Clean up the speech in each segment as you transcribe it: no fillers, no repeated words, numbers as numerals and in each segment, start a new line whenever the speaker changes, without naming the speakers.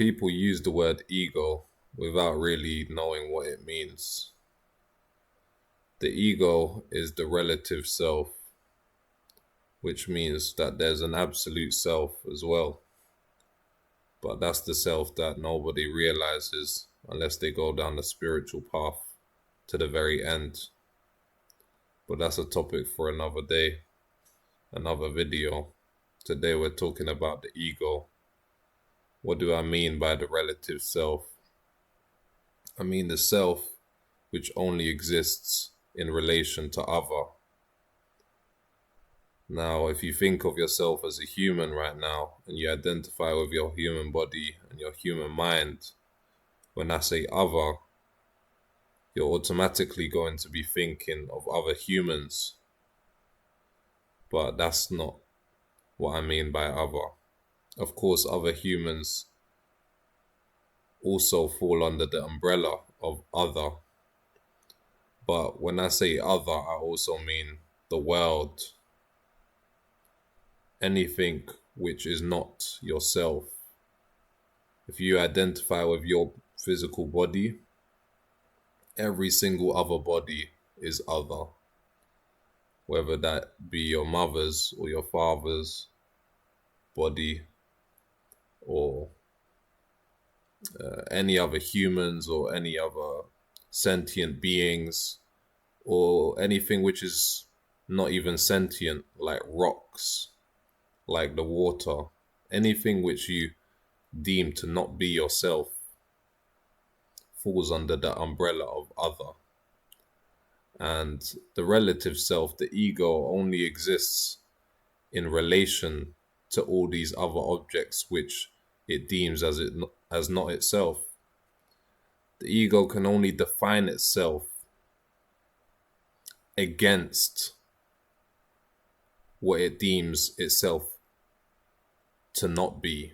people use the word ego without really knowing what it means. The ego is the relative self, which means that there's an absolute self as well. But that's the self that nobody realizes unless they go down the spiritual path to the very end. But that's a topic for another day, another video. Today we're talking about the ego. What do I mean by the relative self? I mean the self which only exists in relation to other. Now, if you think of yourself as a human right now, and you identify with your human body and your human mind, when I say other, you're automatically going to be thinking of other humans. But that's not what I mean by other. Of course, other humans also fall under the umbrella of other. But when I say other, I also mean the world. Anything which is not yourself. If you identify with your physical body, every single other body is other. Whether that be your mother's or your father's body, or any other humans or any other sentient beings, or anything which is not even sentient, like rocks, like the water, anything which you deem to not be yourself falls under the umbrella of other. And the relative self, the ego, only exists in relation to all these other objects which it deems as not itself. The ego can only define itself against what it deems itself to not be.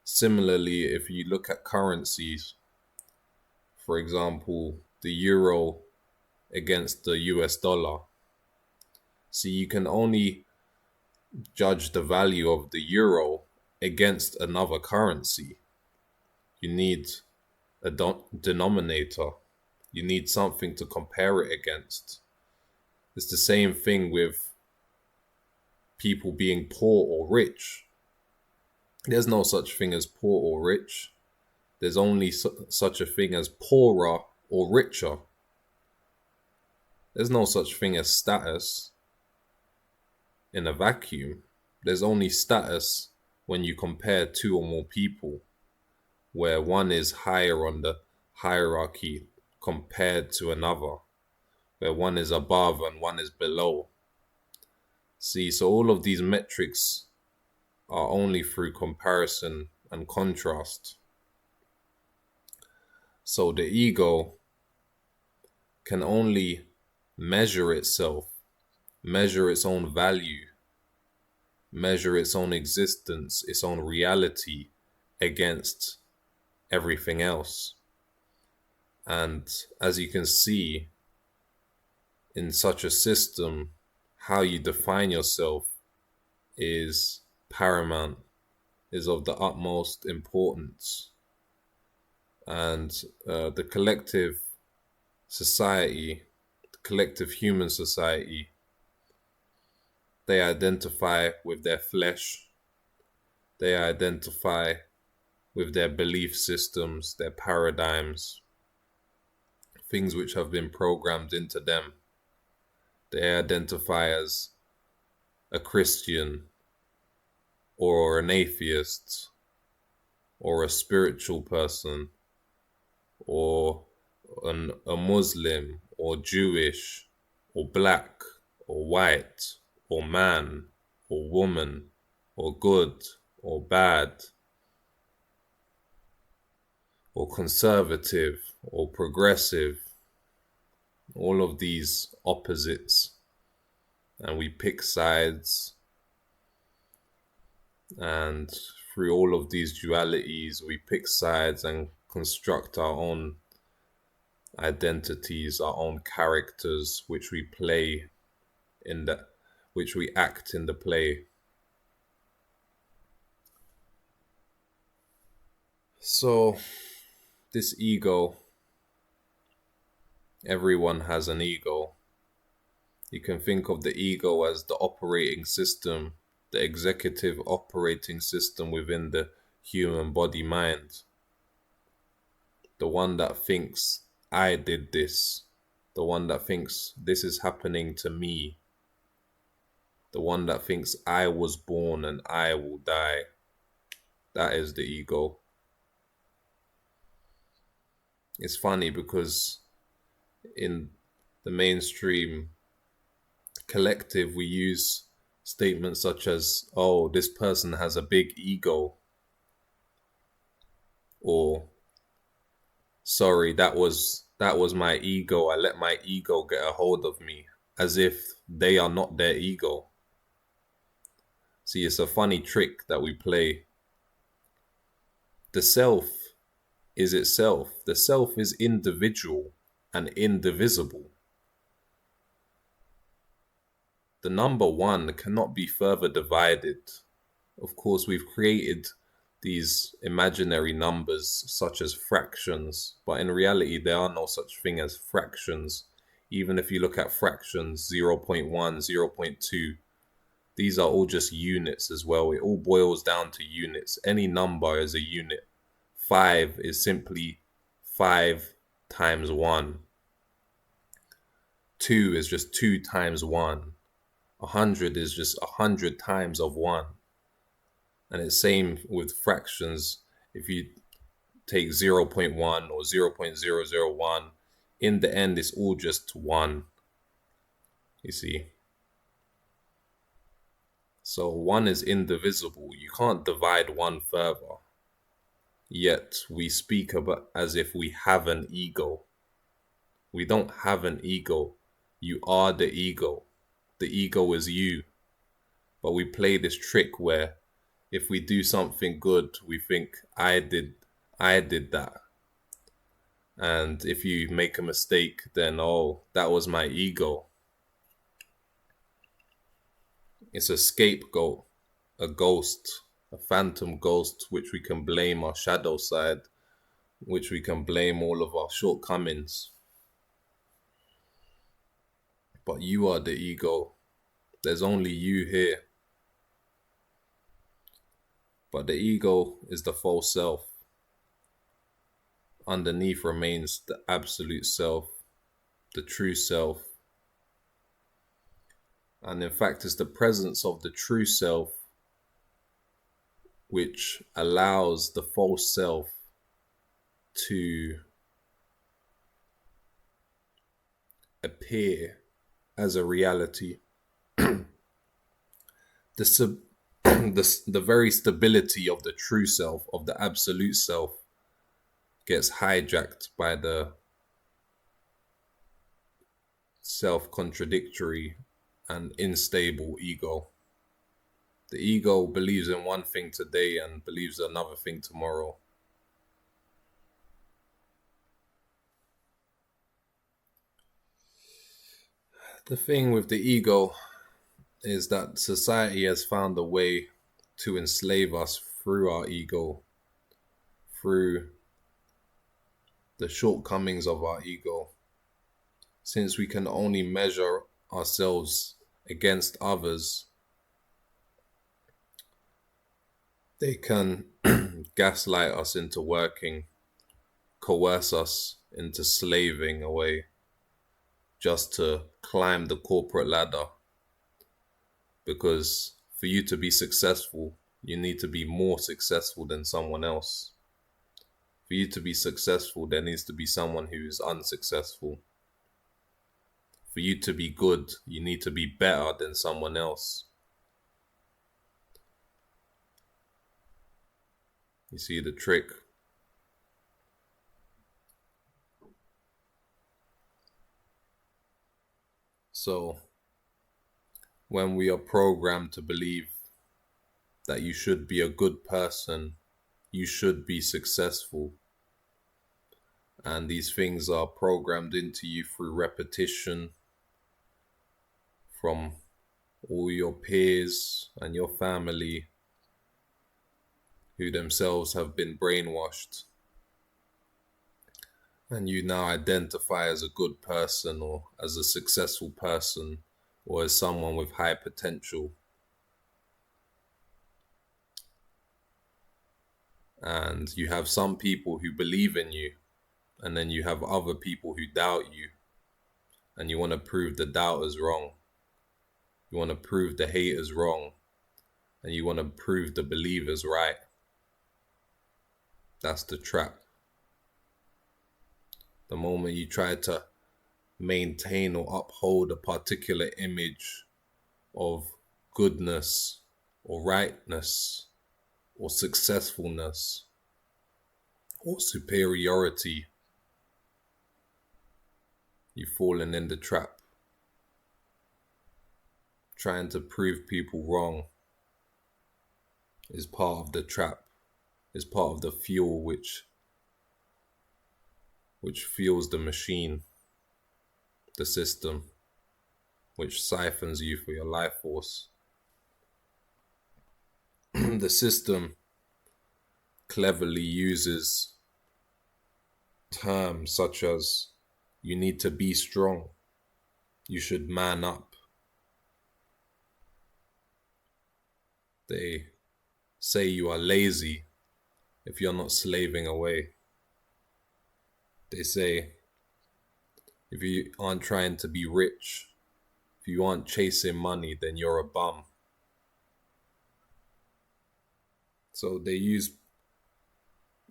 Similarly, if you look at currencies, for example, the euro against the US dollar, see, you can only judge the value of the euro against another currency. You need a denominator. You need something to compare it against. It's the same thing with people being poor or rich. There's no such thing as poor or rich. There's only such a thing as poorer or richer. There's no such thing as status in a vacuum. There's only status when you compare two or more people, where one is higher on the hierarchy compared to another, where one is above and one is below. See, so all of these metrics are only through comparison and contrast. So the ego can only measure itself, measure its own value, measure its own existence, its own reality against everything else. And as you can see, in such a system, how you define yourself is paramount, is of the utmost importance. And the collective society, the collective human society, they identify with their flesh, they identify with their belief systems, their paradigms, things which have been programmed into them. They identify as a Christian or an atheist or a spiritual person or a Muslim or Jewish or black or white or man or woman or good or bad or conservative or progressive, all of these opposites, and we pick sides, and through all of these dualities we pick sides and construct our own identities, our own characters, which we play in the, which we act in the play. So, this ego, everyone has an ego. You can think of the ego as the operating system, the executive operating system within the human body mind. The one that thinks, I did this. The one that thinks, this is happening to me. The one that thinks, I was born and I will die. That is the ego. It's funny because in the mainstream collective, we use statements such as, oh, this person has a big ego, or sorry, that was my ego. I let my ego get a hold of me, as if they are not their ego. See, it's a funny trick that we play. The self is itself. The self is individual and indivisible. The number one cannot be further divided. Of course, we've created these imaginary numbers such as fractions, but in reality, there are no such thing as fractions. Even if you look at fractions 0.1, 0.2, these are all just units as well. It all boils down to units. Any number is a unit. 5 is simply 5 times 1. 2 is just 2 times 1. 100 is just 100 times of 1. And it's same with fractions. If you take 0.1 or 0.001, in the end, it's all just 1. You see? So 1 is indivisible. You can't divide 1 further. Yet we speak about as if we have an ego. We don't have an ego. You are the ego. The ego is you. But we play this trick where if we do something good, we think, I did that. And if you make a mistake, then, oh, that was my ego. It's a scapegoat, a ghost, a phantom ghost, which we can blame our shadow side, which we can blame all of our shortcomings. But you are the ego. There's only you here. But the ego is the false self. Underneath remains the absolute self, the true self. And in fact, it's the presence of the true self which allows the false self to appear as a reality. The very stability of the true self, of the absolute self, gets hijacked by the self-contradictory and unstable ego. The ego believes in one thing today and believes another thing tomorrow. The thing with the ego is that society has found a way to enslave us through our ego, through the shortcomings of our ego. Since we can only measure ourselves against others, they can gaslight us into working, coerce us into slaving away, just to climb the corporate ladder. Because for you to be successful, you need to be more successful than someone else. For you to be successful, there needs to be someone who is unsuccessful. For you to be good, you need to be better than someone else. You see the trick? So, when we are programmed to believe that you should be a good person, you should be successful, and these things are programmed into you through repetition from all your peers and your family who themselves have been brainwashed, and you now identify as a good person or as a successful person or as someone with high potential. And you have some people who believe in you, and then you have other people who doubt you, and you want to prove the doubters wrong. You want to prove the haters wrong, and you want to prove the believers right. That's the trap. The moment you try to maintain or uphold a particular image of goodness or rightness or successfulness or superiority, you've fallen in the trap. Trying to prove people wrong is part of the trap, is part of the fuel which fuels the machine, the system, which siphons you for your life force. The system cleverly uses terms such as, you need to be strong, you should man up. They say you are lazy if you're not slaving away. They say if you aren't trying to be rich, if you aren't chasing money, then you're a bum. So they use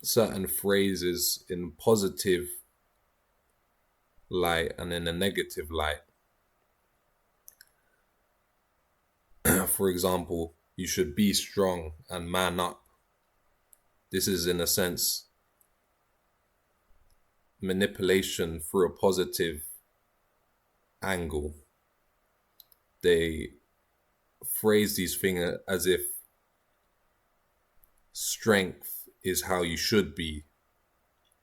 certain phrases in positive light and in a negative light. For example, you should be strong and man up. This is, in a sense, manipulation through a positive angle. They phrase these things as if strength is how you should be,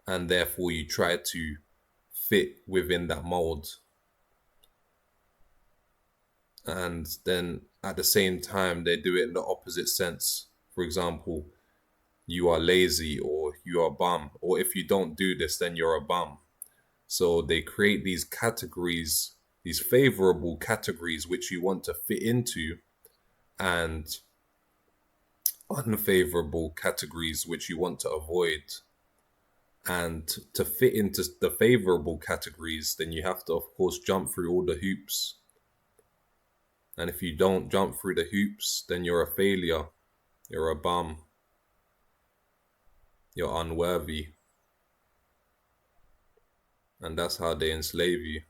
and therefore you try to fit within that mold. And then at the same time, they do it in the opposite sense. For example, you are lazy or you are a bum, or if you don't do this, then you're a bum. So they create these categories, these favorable categories which you want to fit into, and unfavorable categories which you want to avoid. And to fit into the favorable categories, then you have to, of course, jump through all the hoops. And if you don't jump through the hoops, then you're a failure, you're a bum, you're unworthy. And that's how they enslave you.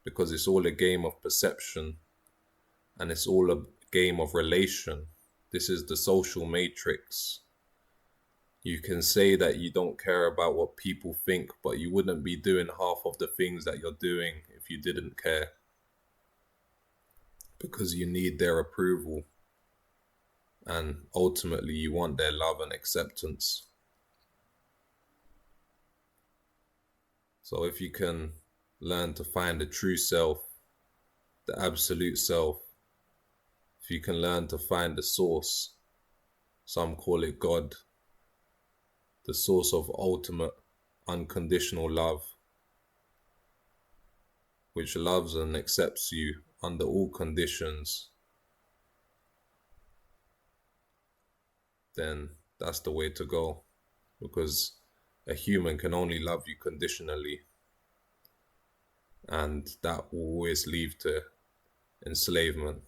Because it's all a game of perception, and it's all a game of relation. This is the social matrix. You can say that you don't care about what people think, but you wouldn't be doing half of the things that you're doing if you didn't care. Because you need their approval, and ultimately you want their love and acceptance. So if you can learn to find the true self, the absolute self, if you can learn to find the source, some call it God, the source of ultimate unconditional love, which loves and accepts you under all conditions, then that's the way to go. Because a human can only love you conditionally, and that will always lead to enslavement.